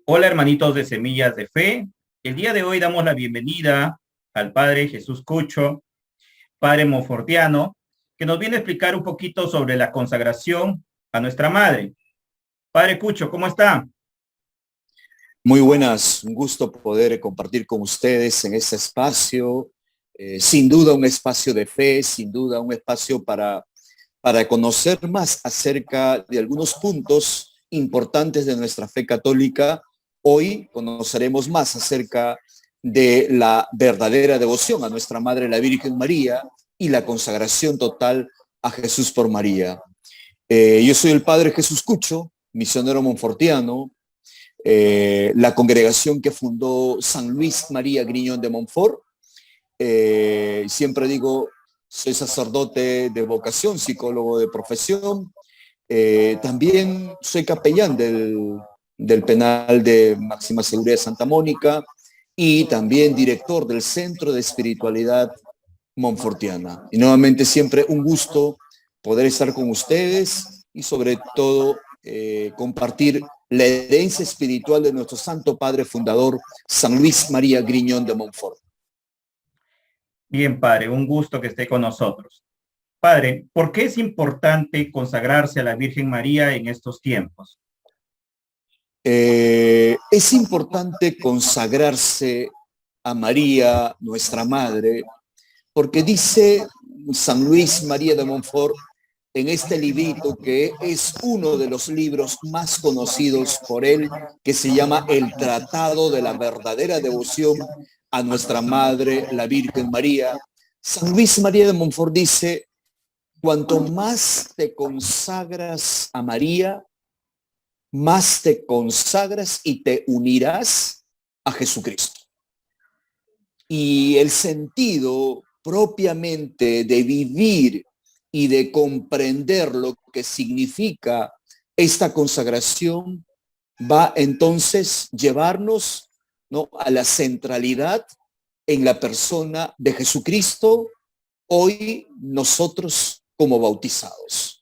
Hola hermanitos de Semillas de Fe. El día de hoy damos la bienvenida al Padre Jesús Cucho, Padre Monfortiano, que nos viene a explicar un poquito sobre la consagración a nuestra Madre. Padre Cucho, ¿cómo está? Muy buenas, un gusto poder compartir con ustedes en este espacio. Sin duda un espacio de fe, sin duda un espacio para conocer más acerca de algunos puntos importantes de nuestra fe católica. Hoy conoceremos más acerca de la verdadera devoción a nuestra Madre, la Virgen María, y la consagración total a Jesús por María. Yo soy el Padre Jesús Cucho, misionero monfortiano, la congregación que fundó San Luis María Griñón de Montfort. Siempre digo, soy sacerdote de vocación, psicólogo de profesión. También soy capellán del penal de máxima seguridad de Santa Mónica y también director del Centro de Espiritualidad Monfortiana. Y nuevamente siempre un gusto poder estar con ustedes y sobre todo compartir la herencia espiritual de nuestro Santo Padre Fundador, San Luis María Griñón de Montfort. Bien, Padre, un gusto que esté con nosotros. Padre, ¿por qué es importante consagrarse a la Virgen María en estos tiempos? Es importante consagrarse a María, nuestra Madre, porque dice San Luis María de Montfort en este librito que es uno de los libros más conocidos por él, que se llama El Tratado de la Verdadera Devoción a nuestra Madre, la Virgen María. San Luis María de Montfort dice, cuanto más te consagras a María, más te consagras y te unirás a Jesucristo. Y el sentido propiamente de vivir y de comprender lo que significa esta consagración va entonces llevarnos, ¿no?, a la centralidad en la persona de Jesucristo, hoy nosotros como bautizados.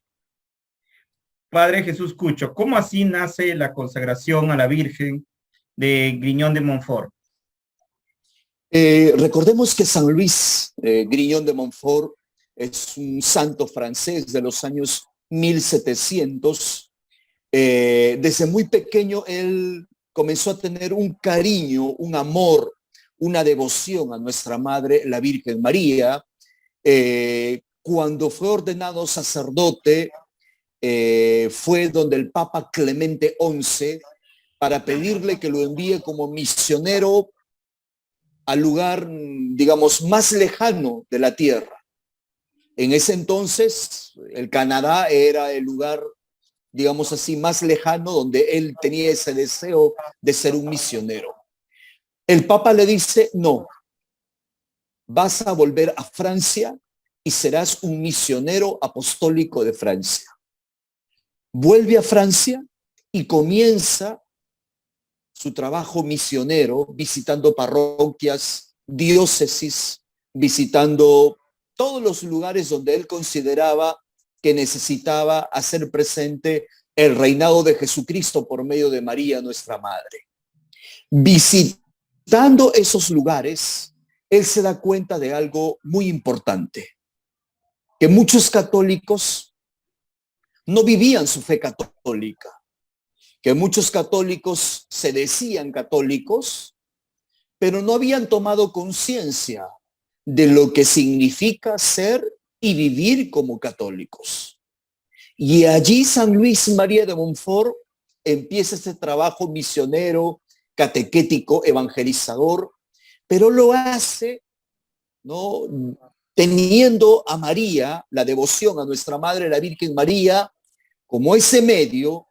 Padre Jesús Cucho, ¿cómo así nace la consagración a la Virgen de Griñón de Montfort? Recordemos que San Luis Griñón de Montfort es un santo francés de los años 1700. Desde muy pequeño él comenzó a tener un cariño, un amor, una devoción a nuestra Madre, la Virgen María. Cuando fue ordenado sacerdote, fue donde el Papa Clemente XI para pedirle que lo envíe como misionero al lugar, digamos, más lejano de la tierra. En ese entonces, el Canadá era el lugar, digamos así, más lejano donde él tenía ese deseo de ser un misionero. El Papa le dice, no, vas a volver a Francia y serás un misionero apostólico de Francia. Vuelve a Francia y comienza su trabajo misionero, visitando parroquias, diócesis, visitando todos los lugares donde él consideraba que necesitaba hacer presente el reinado de Jesucristo por medio de María, nuestra Madre. Visitando esos lugares, él se da cuenta de algo muy importante, que muchos católicos no vivían su fe católica, que muchos católicos se decían católicos, pero no habían tomado conciencia de lo que significa ser y vivir como católicos. Y allí San Luis María de Montfort empieza este trabajo misionero, catequético, evangelizador, pero lo hace, ¿no?, teniendo a María, la devoción a nuestra Madre, la Virgen María, como ese medio,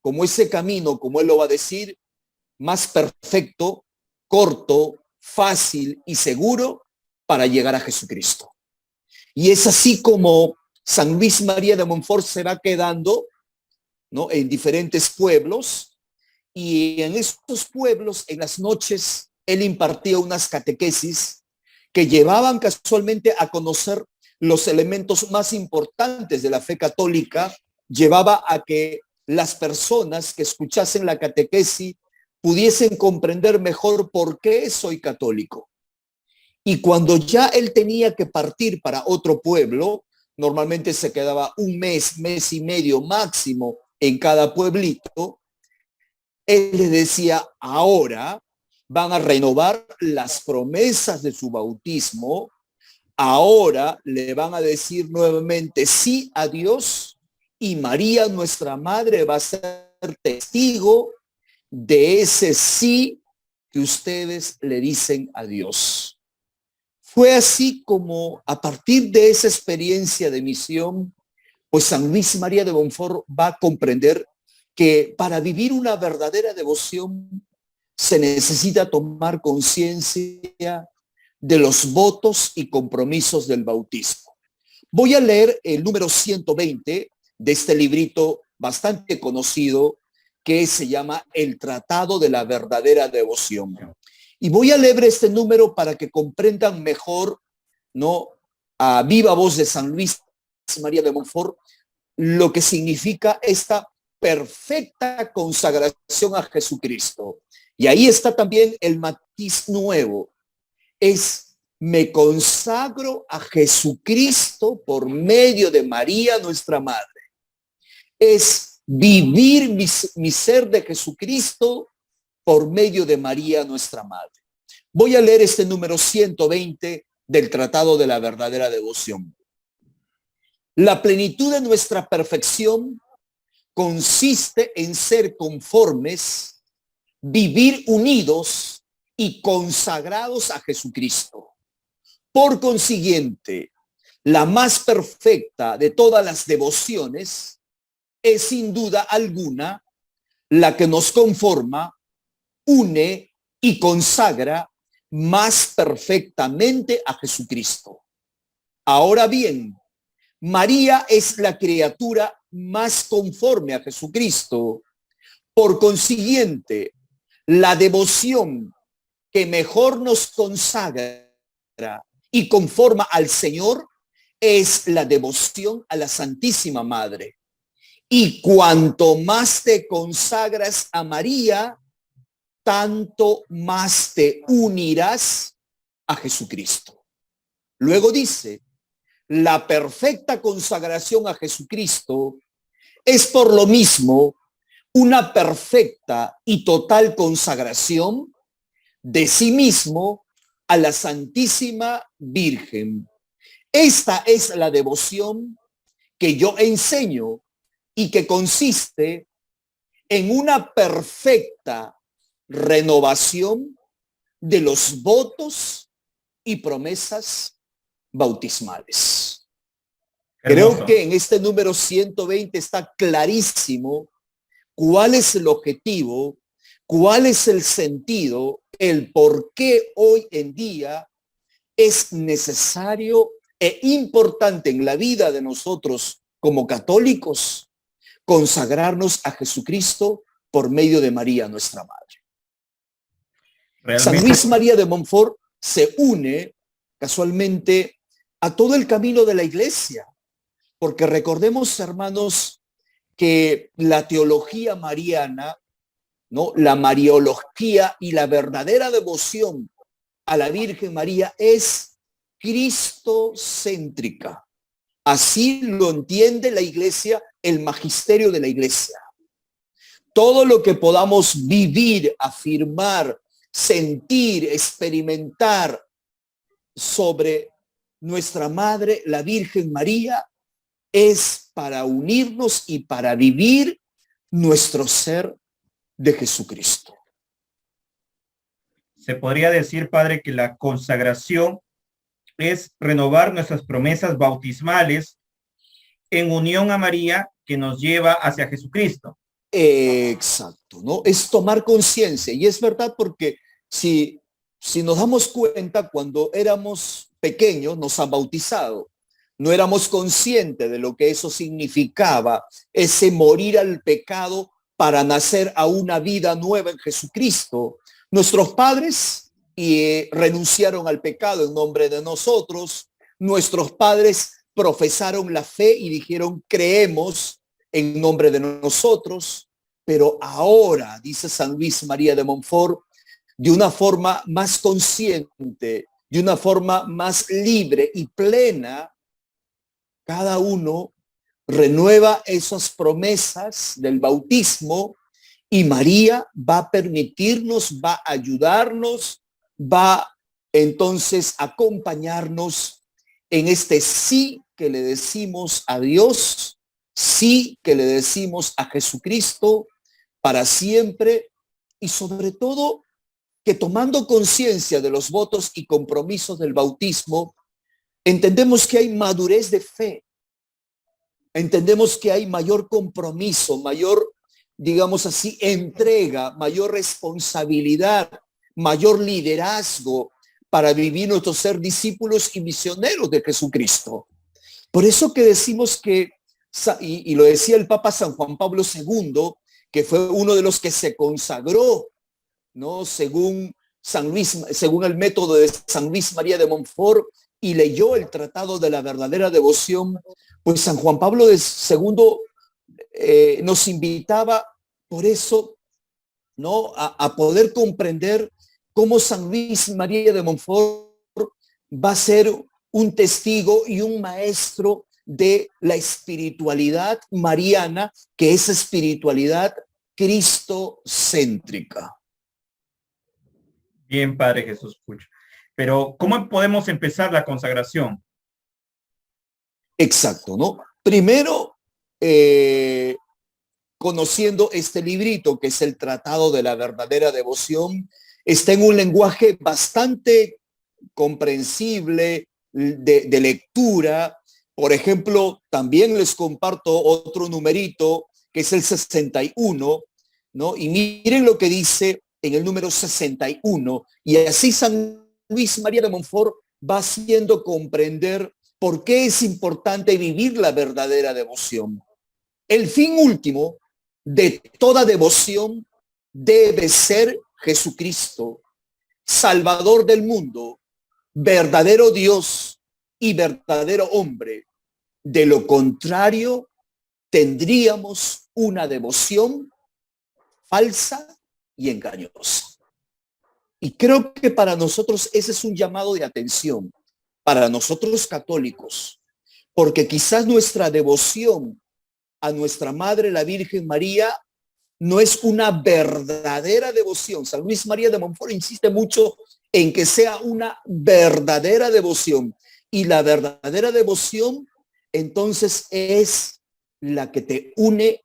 como ese camino, como él lo va a decir, más perfecto, corto, fácil y seguro para llegar a Jesucristo. Y es así como San Luis María de Montfort se va quedando, ¿no?, en diferentes pueblos, y en estos pueblos, en las noches, él impartía unas catequesis que llevaban casualmente a conocer los elementos más importantes de la fe católica, llevaba a que las personas que escuchasen la catequesis pudiesen comprender mejor por qué soy católico. Y cuando ya él tenía que partir para otro pueblo, normalmente se quedaba un mes, mes y medio máximo en cada pueblito, él le decía, ahora van a renovar las promesas de su bautismo, ahora le van a decir nuevamente sí a Dios y María, nuestra madre, va a ser testigo de ese sí que ustedes le dicen a Dios. Fue así como a partir de esa experiencia de misión, pues San Luis María de Montfort va a comprender que para vivir una verdadera devoción se necesita tomar conciencia de los votos y compromisos del bautismo. Voy a leer el número 120 de este librito bastante conocido que se llama El Tratado de la Verdadera Devoción. Y voy a leer este número para que comprendan mejor, ¿no?, a viva voz de San Luis María de Montfort, lo que significa esta perfecta consagración a Jesucristo. Y ahí está también el matiz nuevo. Es, me consagro a Jesucristo por medio de María, nuestra madre. Es vivir mi ser de Jesucristo por medio de María, nuestra madre. Voy a leer este número 120 del Tratado de la Verdadera Devoción. La plenitud de nuestra perfección consiste en ser conformes, vivir unidos y consagrados a Jesucristo. Por consiguiente, la más perfecta de todas las devociones es sin duda alguna la que nos conforma, une y consagra más perfectamente a Jesucristo. Ahora bien, María es la criatura más conforme a Jesucristo. Por consiguiente, la devoción que mejor nos consagra y conforma al Señor es la devoción a la Santísima Madre. Y cuanto más te consagras a María, tanto más te unirás a Jesucristo. Luego dice, la perfecta consagración a Jesucristo es por lo mismo una perfecta y total consagración de sí mismo a la Santísima Virgen. Esta es la devoción que yo enseño y que consiste en una perfecta renovación de los votos y promesas bautismales. Hermoso. Creo que en este número 120 está clarísimo cuál es el objetivo, cuál es el sentido, el por qué hoy en día es necesario e importante en la vida de nosotros como católicos consagrarnos a Jesucristo por medio de María, nuestra madre. San Luis María de Montfort se une casualmente a todo el camino de la iglesia, porque recordemos, hermanos, que la teología mariana, ¿no?, la mariología y la verdadera devoción a la Virgen María es cristocéntrica. Así lo entiende la iglesia, el magisterio de la iglesia. Todo lo que podamos vivir, afirmar, sentir, experimentar sobre nuestra madre, la Virgen María, es para unirnos y para vivir nuestro ser de Jesucristo. Se podría decir, Padre, que la consagración es renovar nuestras promesas bautismales en unión a María que nos lleva hacia Jesucristo. Exacto, ¿no? Es tomar conciencia. Y es verdad, porque si nos damos cuenta, cuando éramos pequeños nos han bautizado. No éramos conscientes de lo que eso significaba, ese morir al pecado para nacer a una vida nueva en Jesucristo. Nuestros padres renunciaron al pecado en nombre de nosotros. Nuestros padres profesaron la fe y dijeron, creemos en nombre de nosotros. pero ahora, dice San Luis María de Montfort, de una forma más consciente, de una forma más libre y plena, cada uno renueva esas promesas del bautismo y María va a permitirnos, va a ayudarnos, va entonces a acompañarnos en este sí que le decimos a Dios, sí que le decimos a Jesucristo para siempre y sobre todo que tomando conciencia de los votos y compromisos del bautismo, entendemos que hay madurez de fe, entendemos que hay mayor compromiso, mayor, digamos así, entrega, mayor responsabilidad, mayor liderazgo para vivir nuestro ser discípulos y misioneros de Jesucristo. Por eso que decimos que, y lo decía el Papa San Juan Pablo II, que fue uno de los que se consagró, ¿no? Según el método de San Luis María de Montfort, y leyó el Tratado de la Verdadera Devoción, pues San Juan Pablo II nos invitaba por eso, ¿no? A poder comprender cómo San Luis María de Montfort va a ser un testigo y un maestro de la espiritualidad mariana, que es espiritualidad cristocéntrica. Bien, Padre Jesús Pucho. Pero, ¿cómo podemos empezar la consagración? Exacto, ¿no? Primero, conociendo este librito, que es el Tratado de la Verdadera Devoción, está en un lenguaje bastante comprensible de lectura. Por ejemplo, también les comparto otro numerito, que es el 61, ¿no? Y miren lo que dice en el número 61, y así San Luis María de Montfort va haciendo comprender por qué es importante vivir la verdadera devoción. El fin último de toda devoción debe ser Jesucristo, Salvador del mundo, verdadero Dios y verdadero hombre. De lo contrario, tendríamos una devoción falsa y engañosa. Y creo que para nosotros ese es un llamado de atención, para nosotros católicos, porque quizás nuestra devoción a nuestra Madre, la Virgen María, no es una verdadera devoción. San Luis María de Montfort insiste mucho en que sea una verdadera devoción. Y la verdadera devoción, entonces, es la que te une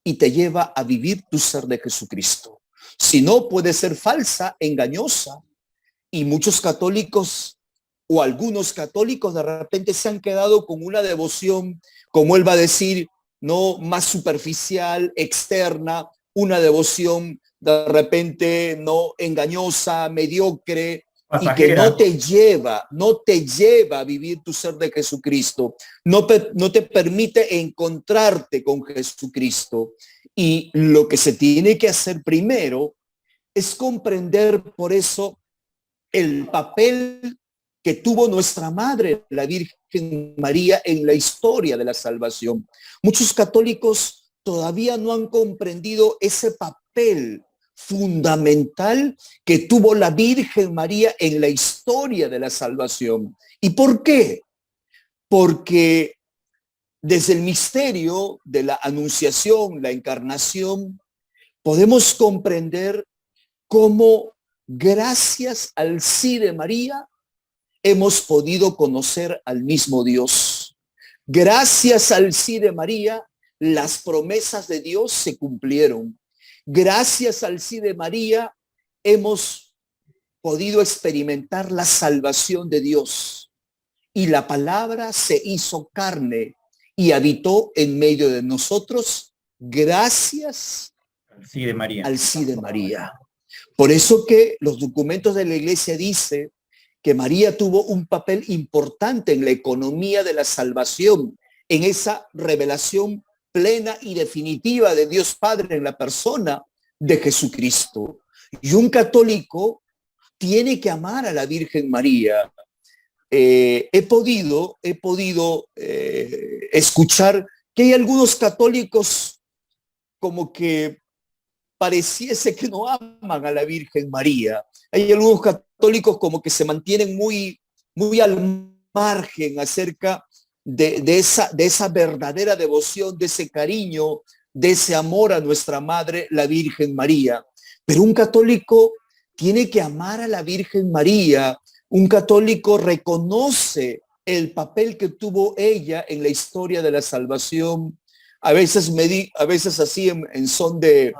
y te lleva a vivir tu ser de Jesucristo. Si no, puede ser falsa, engañosa. Y muchos católicos o algunos católicos de repente se han quedado con una devoción, como él va a decir, no más superficial, externa, una devoción de repente no engañosa, mediocre, y que Pasajera. no te lleva a vivir tu ser de Jesucristo, no te permite encontrarte con Jesucristo. Y lo que se tiene que hacer primero es comprender por eso el papel que tuvo nuestra madre, la Virgen María, en la historia de la salvación. Muchos católicos todavía no han comprendido ese papel fundamental que tuvo la Virgen María en la historia de la salvación. ¿Y por qué? Porque desde el misterio de la anunciación, la encarnación, podemos comprender cómo gracias al sí de María hemos podido conocer al mismo Dios. Gracias al sí de María, las promesas de Dios se cumplieron. Gracias al sí de María, hemos podido experimentar la salvación de Dios. Y la palabra se hizo carne y habitó en medio de nosotros gracias al sí de María. Al sí de María. Por eso que los documentos de la Iglesia dicen que María tuvo un papel importante en la economía de la salvación, en esa revelación plena y definitiva de Dios Padre en la persona de Jesucristo. Y un católico tiene que amar a la Virgen María. He podido escuchar que hay algunos católicos como que pareciese que no aman a la Virgen María. Hay algunos católicos como que se mantienen muy al margen acerca de esa verdadera devoción, de ese cariño, de ese amor a nuestra Madre, la Virgen María. Pero un católico tiene que amar a la Virgen María. Un católico reconoce el papel que tuvo ella en la historia de la salvación. A veces así en son de,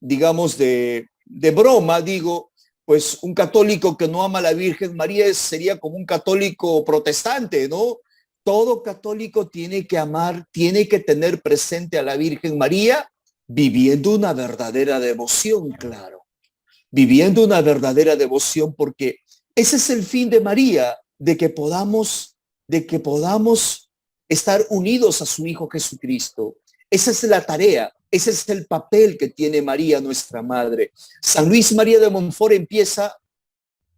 digamos, de broma, digo, pues un católico que no ama a la Virgen María sería como un católico protestante, ¿no? Todo católico tiene que amar, tiene que tener presente a la Virgen María, viviendo una verdadera devoción, claro. Viviendo una verdadera devoción, porque ese es el fin de María, de que podamos estar unidos a su Hijo Jesucristo. Esa es la tarea, ese es el papel que tiene María, nuestra Madre. San Luis María de Montfort empieza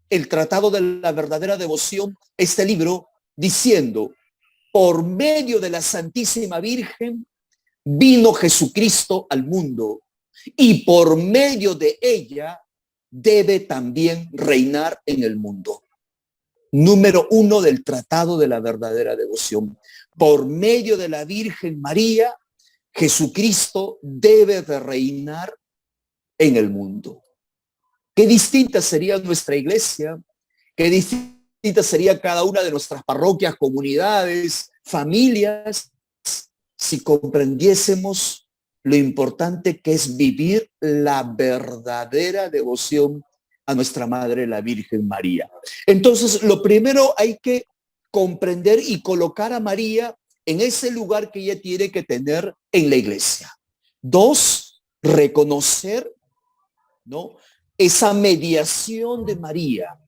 el Tratado de la Verdadera Devoción, este libro, diciendo: por medio de la Santísima Virgen vino Jesucristo al mundo, y por medio de ella debe también reinar en el mundo. Número 1 del Tratado de la Verdadera Devoción. Por medio de la Virgen María, Jesucristo debe de reinar en el mundo. Qué distinta sería nuestra iglesia, qué distinta sería cada una de nuestras parroquias, comunidades, familias, si comprendiésemos lo importante que es vivir la verdadera devoción a nuestra Madre, la Virgen María. Entonces, lo primero, hay que comprender y colocar a María en ese lugar que ella tiene que tener en la iglesia. 2, reconocer, ¿no?, esa mediación de María.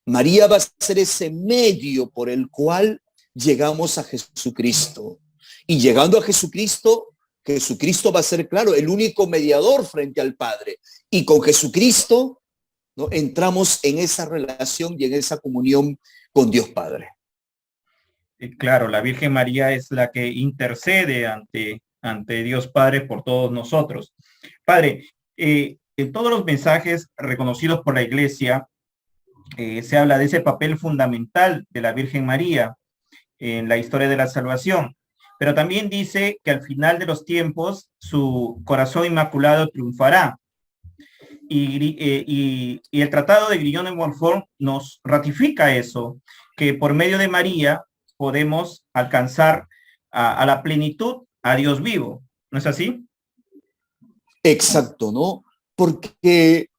María va a ser ese medio por el cual llegamos a Jesucristo. Y llegando a Jesucristo, Jesucristo va a ser, claro, el único mediador frente al Padre. Y con Jesucristo, ¿no?, entramos en esa relación y en esa comunión con Dios Padre. Claro, la Virgen María es la que intercede ante Dios Padre por todos nosotros. Padre, en todos los mensajes reconocidos por la Iglesia, se habla de ese papel fundamental de la Virgen María en la historia de la salvación, pero también dice que al final de los tiempos su corazón inmaculado triunfará. Y el Tratado de Grignon de Montfort nos ratifica eso, que por medio de María podemos alcanzar a la plenitud a Dios vivo. ¿No es así? Exacto, ¿no? Porque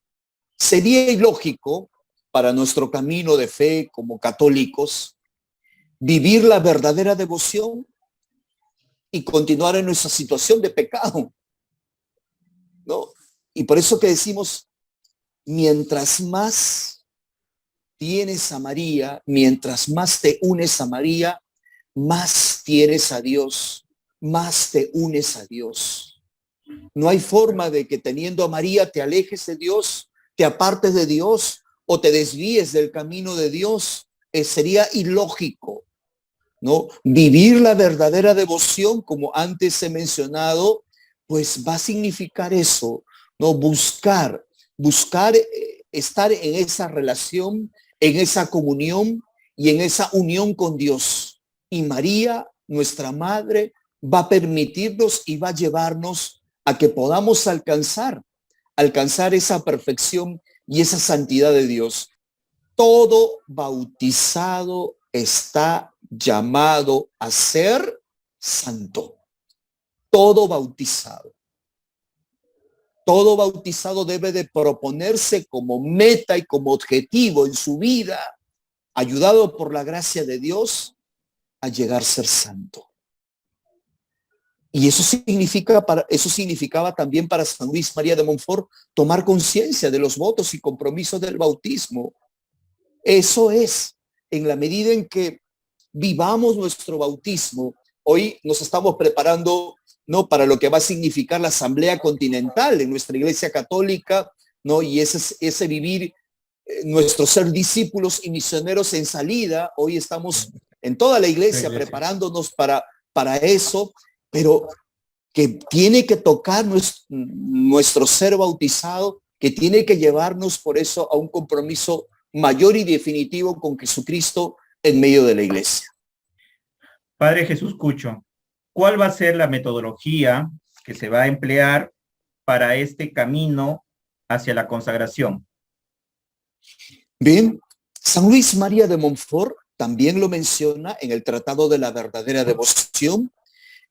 sería ilógico para nuestro camino de fe como católicos vivir la verdadera devoción y continuar en nuestra situación de pecado, ¿no? Y por eso que decimos, mientras más tienes a María, mientras más te unes a María, más tienes a Dios, más te unes a Dios. No hay forma de que teniendo a María te alejes de Dios, te apartes de Dios o te desvíes del camino de Dios. Sería ilógico, ¿no? Vivir la verdadera devoción, como antes he mencionado, pues va a significar eso, ¿no? Buscar estar en esa relación, en esa comunión y en esa unión con Dios. Y María, nuestra Madre, va a permitirnos y va a llevarnos a que podamos alcanzar esa perfección y esa santidad de Dios. Todo bautizado está llamado a ser santo. Todo bautizado debe de proponerse como meta y como objetivo en su vida, ayudado por la gracia de Dios, a llegar a ser santo. Y eso significaba también para San Luis María de Montfort tomar conciencia de los votos y compromisos del bautismo. Eso es, en la medida en que vivamos nuestro bautismo. Hoy nos estamos preparando, ¿no?, para lo que va a significar la Asamblea Continental en nuestra Iglesia Católica, ¿no? Y ese vivir, nuestro ser discípulos y misioneros en salida. Hoy estamos en toda la iglesia preparándonos para eso, pero que tiene que tocar nuestro ser bautizado, que tiene que llevarnos por eso a un compromiso mayor y definitivo con Jesucristo en medio de la iglesia. Padre Jesús Cucho, ¿cuál va a ser la metodología que se va a emplear para este camino hacia la consagración? Bien, San Luis María de Montfort también lo menciona en el Tratado de la Verdadera Devoción.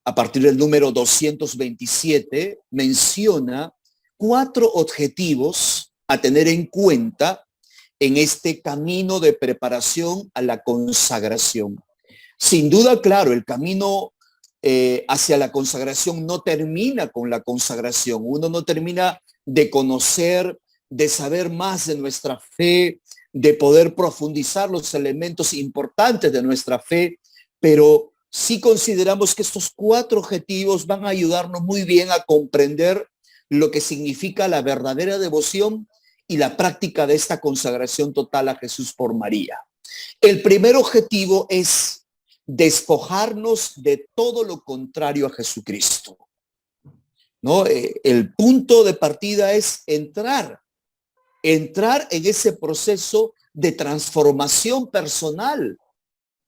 A partir del número 227, menciona 4 objetivos a tener en cuenta en este camino de preparación a la consagración. Sin duda, claro, el camino hacia la consagración no termina con la consagración. Uno no termina de conocer, de saber más de nuestra fe, de poder profundizar los elementos importantes de nuestra fe, pero sí consideramos que estos 4 objetivos van a ayudarnos muy bien a comprender lo que significa la verdadera devoción y la práctica de esta consagración total a Jesús por María. El primer objetivo es despojarnos de todo lo contrario a Jesucristo, ¿no? El punto de partida es entrar en ese proceso de transformación personal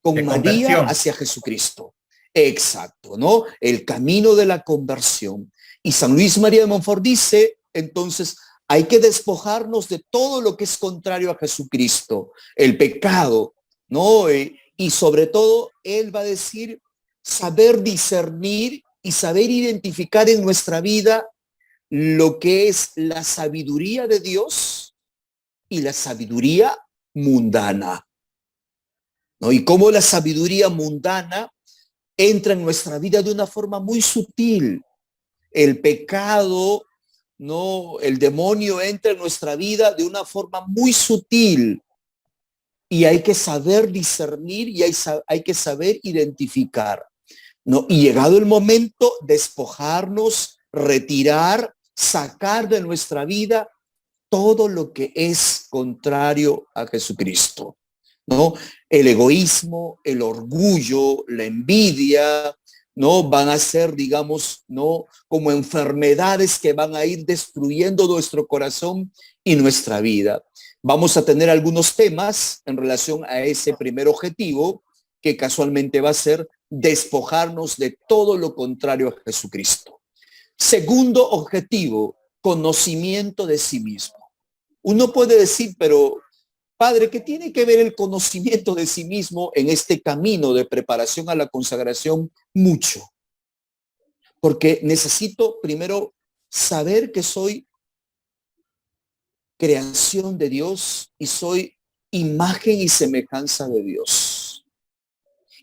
con María hacia Jesucristo. Exacto, ¿no? El camino de la conversión. Y San Luis María de Montfort dice, entonces, hay que despojarnos de todo lo que es contrario a Jesucristo, el pecado, ¿no? Y sobre todo, él va a decir, saber discernir y saber identificar en nuestra vida lo que es la sabiduría de Dios y la sabiduría mundana, ¿no? Y cómo la sabiduría mundana entra en nuestra vida de una forma muy sutil. El pecado, ¿no? El demonio entra en nuestra vida de una forma muy sutil y hay que saber discernir y hay que saber identificar, ¿no? Y llegado el momento, despojarnos, retirar, sacar de nuestra vida todo lo que es contrario a Jesucristo, ¿no? El egoísmo, el orgullo, la envidia, ¿no? Van a ser, digamos, ¿no? Como enfermedades que van a ir destruyendo nuestro corazón y nuestra vida. Vamos a tener algunos temas en relación a ese primer objetivo, que casualmente va a ser despojarnos de todo lo contrario a Jesucristo. Segundo objetivo, conocimiento de sí mismo. Uno puede decir, pero Padre, ¿qué tiene que ver el conocimiento de sí mismo en este camino de preparación a la consagración? Mucho. Porque necesito primero saber que soy creación de Dios y soy imagen y semejanza de Dios.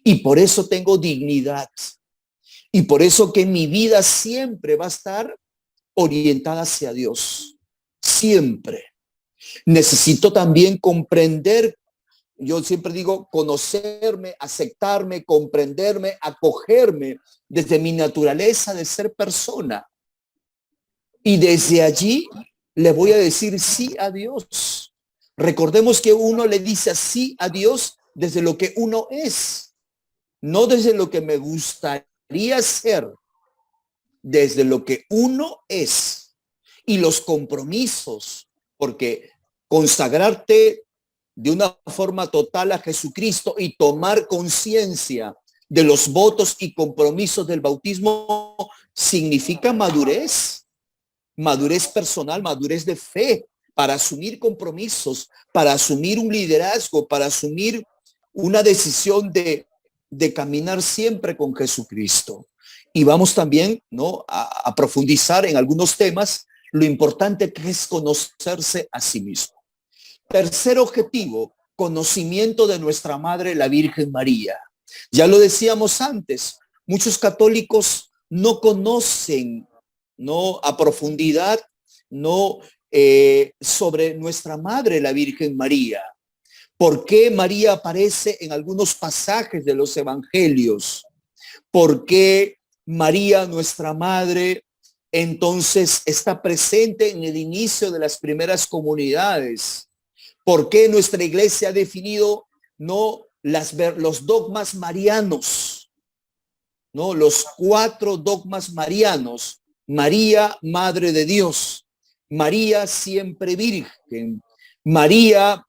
Y por eso tengo dignidad. Y por eso que mi vida siempre va a estar orientada hacia Dios. Siempre. Necesito también comprender, yo siempre digo, conocerme, aceptarme, comprenderme, acogerme desde mi naturaleza de ser persona. Y desde allí le voy a decir sí a Dios. Recordemos que uno le dice sí a Dios desde lo que uno es, no desde lo que me gustaría ser, desde lo que uno es. Y los compromisos, porque consagrarte de una forma total a Jesucristo y tomar conciencia de los votos y compromisos del bautismo significa madurez, madurez personal, madurez de fe, para asumir compromisos, para asumir un liderazgo, para asumir una decisión de caminar siempre con Jesucristo. Y vamos también, ¿no?, a profundizar en algunos temas, lo importante que es conocerse a sí mismo. Tercer objetivo, conocimiento de nuestra Madre, la Virgen María. Ya lo decíamos antes, muchos católicos no conocen, no a profundidad, no sobre nuestra Madre, la Virgen María. ¿Por qué María aparece en algunos pasajes de los evangelios? ¿Por qué María, nuestra Madre, entonces está presente en el inicio de las primeras comunidades? ¿Por qué nuestra iglesia ha definido no los dogmas marianos? ¿no? Los 4 dogmas marianos: María, Madre de Dios; María, siempre virgen; María,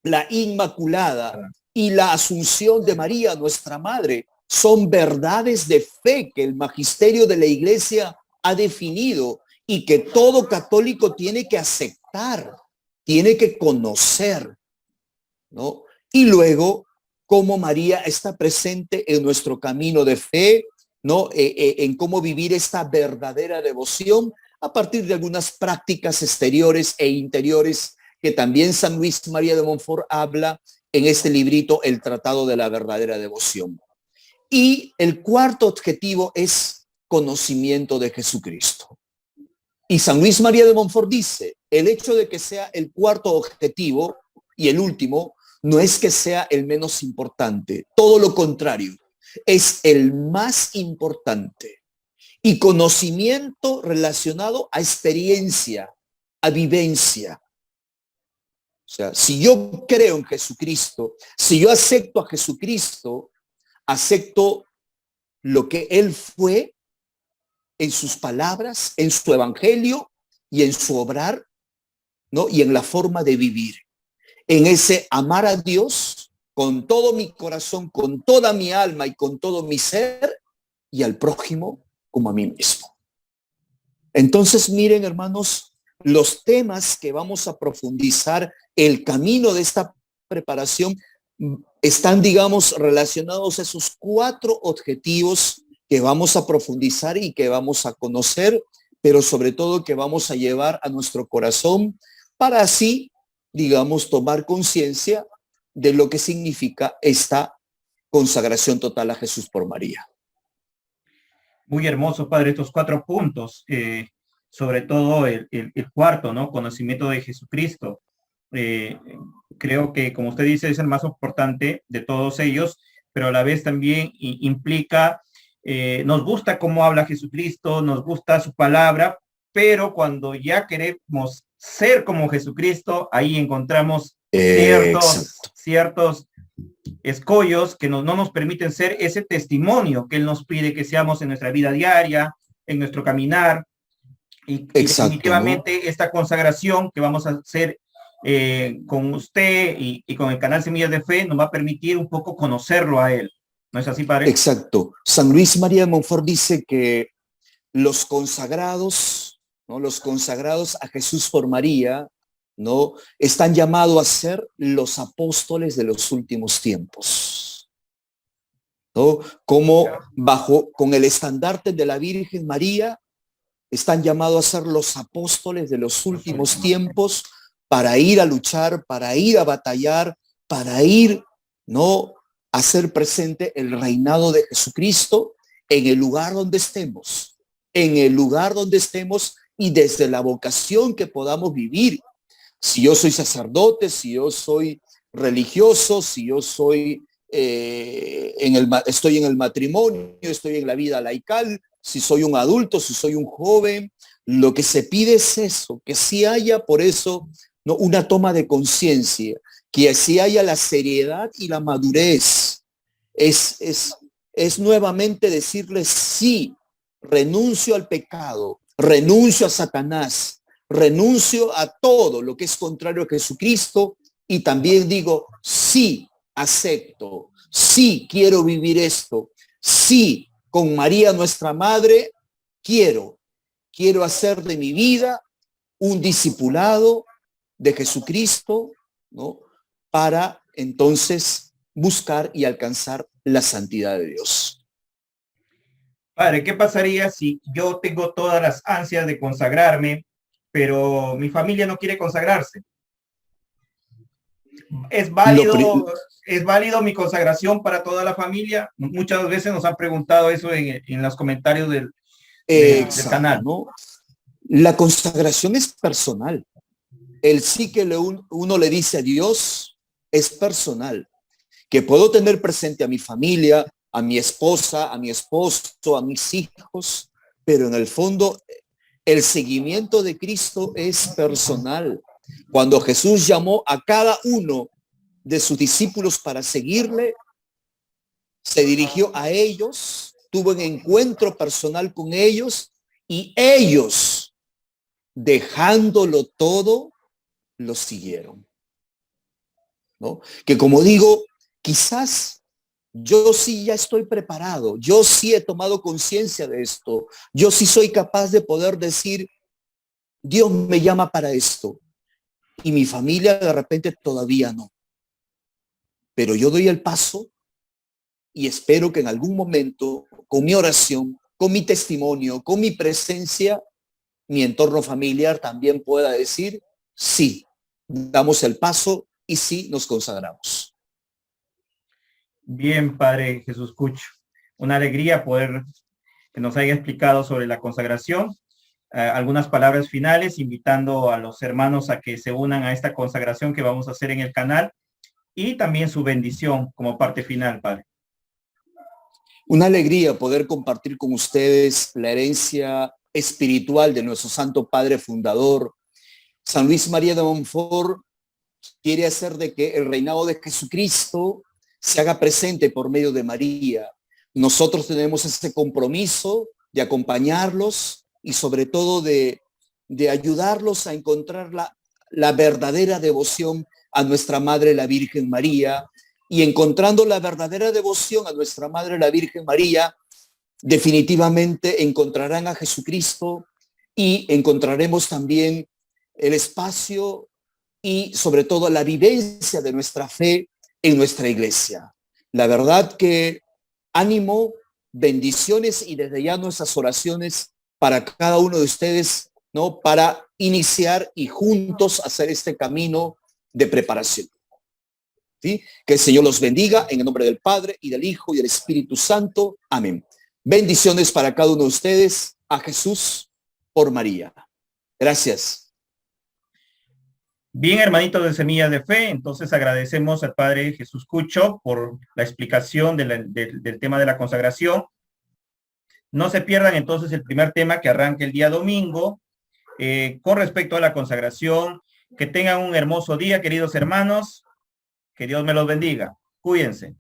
la Inmaculada; y la Asunción de María, nuestra Madre. Son verdades de fe que el magisterio de la Iglesia ha definido y que todo católico tiene que aceptar, tiene que conocer, ¿no? Y luego, cómo María está presente en nuestro camino de fe, ¿no? En cómo vivir esta verdadera devoción a partir de algunas prácticas exteriores e interiores que también San Luis María de Montfort habla en este librito, El Tratado de la Verdadera Devoción. Y el cuarto objetivo es conocimiento de Jesucristo. Y San Luis María de Montfort dice, el hecho de que sea el cuarto objetivo y el último, no es que sea el menos importante, todo lo contrario, es el más importante. Y conocimiento relacionado a experiencia, a vivencia. O sea, si yo creo en Jesucristo, si yo acepto a Jesucristo, acepto lo que Él fue en sus palabras, en su evangelio y en su obrar, ¿no? Y en la forma de vivir. En ese amar a Dios con todo mi corazón, con toda mi alma y con todo mi ser, y al prójimo como a mí mismo. Entonces, miren, hermanos, los temas que vamos a profundizar, el camino de esta preparación, están, digamos, relacionados a esos 4 objetivos que vamos a profundizar y que vamos a conocer, pero sobre todo que vamos a llevar a nuestro corazón para así, digamos, tomar conciencia de lo que significa esta consagración total a Jesús por María. Muy hermoso, padre, estos 4 puntos, sobre todo el cuarto, ¿no? Conocimiento de Jesucristo. Creo que, como usted dice, es el más importante de todos ellos, pero a la vez también implica, nos gusta cómo habla Jesucristo, nos gusta su palabra, pero cuando ya queremos ser como Jesucristo, ahí encontramos ciertos escollos que no nos permiten ser ese testimonio que Él nos pide que seamos en nuestra vida diaria, en nuestro caminar. Y definitivamente, ¿no? Esta consagración que vamos a hacer con usted y con el canal Semillas de Fe nos va a permitir un poco conocerlo a Él. ¿No es así, padre? Exacto. San Luis María de Montfort dice que los consagrados, ¿no? Los consagrados a Jesús por María, ¿no? Están llamados a ser los apóstoles de los últimos tiempos, ¿no? Como con el estandarte de la Virgen María, están llamados a ser los apóstoles de los últimos tiempos, para ir a luchar, para ir a batallar, para ir, ¿no?, a hacer presente el reinado de Jesucristo en el lugar donde estemos, y desde la vocación que podamos vivir. Si yo soy sacerdote, si yo soy religioso, si yo soy estoy en el matrimonio, estoy en la vida laical, si soy un adulto, si soy un joven, lo que se pide es eso, que sí haya por eso, ¿no?, una toma de conciencia, que sí haya la seriedad y la madurez. Es nuevamente decirles sí, renuncio al pecado, renuncio a Satanás, renuncio a todo lo que es contrario a Jesucristo, y también digo sí, acepto, sí, quiero vivir esto, sí, con María nuestra Madre, quiero hacer de mi vida un discipulado de Jesucristo, ¿no?, para entonces buscar y alcanzar la santidad de Dios. Padre, ¿qué pasaría si yo tengo todas las ansias de consagrarme, pero mi familia no quiere consagrarse? ¿Es válido mi consagración para toda la familia? Muchas veces nos han preguntado eso en los comentarios del canal, ¿no? La consagración es personal. El sí que uno le dice a Dios es personal. Que puedo tener presente a mi familia, a mi esposa, a mi esposo, a mis hijos, pero en el fondo el seguimiento de Cristo es personal. Cuando Jesús llamó a cada uno de sus discípulos para seguirle, se dirigió a ellos tuvo un encuentro personal con ellos y ellos, dejándolo todo, los siguieron, ¿no? Que como digo, quizás yo sí ya estoy preparado, yo sí he tomado conciencia de esto, yo sí soy capaz de poder decir, Dios me llama para esto, y mi familia de repente todavía no. Pero yo doy el paso y espero que en algún momento, con mi oración, con mi testimonio, con mi presencia, mi entorno familiar también pueda decir, sí, damos el paso y sí nos consagramos. Bien, Padre Jesús Cucho. Una alegría poder que nos haya explicado sobre la consagración. Algunas palabras finales, invitando a los hermanos a que se unan a esta consagración que vamos a hacer en el canal y también su bendición como parte final, Padre. Una alegría poder compartir con ustedes la herencia espiritual de nuestro Santo Padre Fundador. San Luis María de Montfort quiere hacer de que el reinado de Jesucristo se haga presente por medio de María. Nosotros tenemos ese compromiso de acompañarlos y sobre todo de ayudarlos a encontrar la verdadera devoción a nuestra Madre la Virgen María. Y encontrando la verdadera devoción a nuestra Madre la Virgen María, definitivamente encontrarán a Jesucristo y encontraremos también el espacio y sobre todo la vivencia de nuestra fe en nuestra iglesia. La verdad que ánimo, bendiciones y desde ya nuestras oraciones para cada uno de ustedes, ¿no? Para iniciar y juntos hacer este camino de preparación. ¿Sí? Que el Señor los bendiga en el nombre del Padre y del Hijo y del Espíritu Santo. Amén. Bendiciones para cada uno de ustedes. A Jesús por María. Gracias. Bien, hermanitos de Semillas de Fe, entonces agradecemos al Padre Jesús Cucho por la explicación del tema de la consagración. No se pierdan entonces el primer tema que arranca el día domingo con respecto a la consagración. Que tengan un hermoso día, queridos hermanos. Que Dios me los bendiga. Cuídense.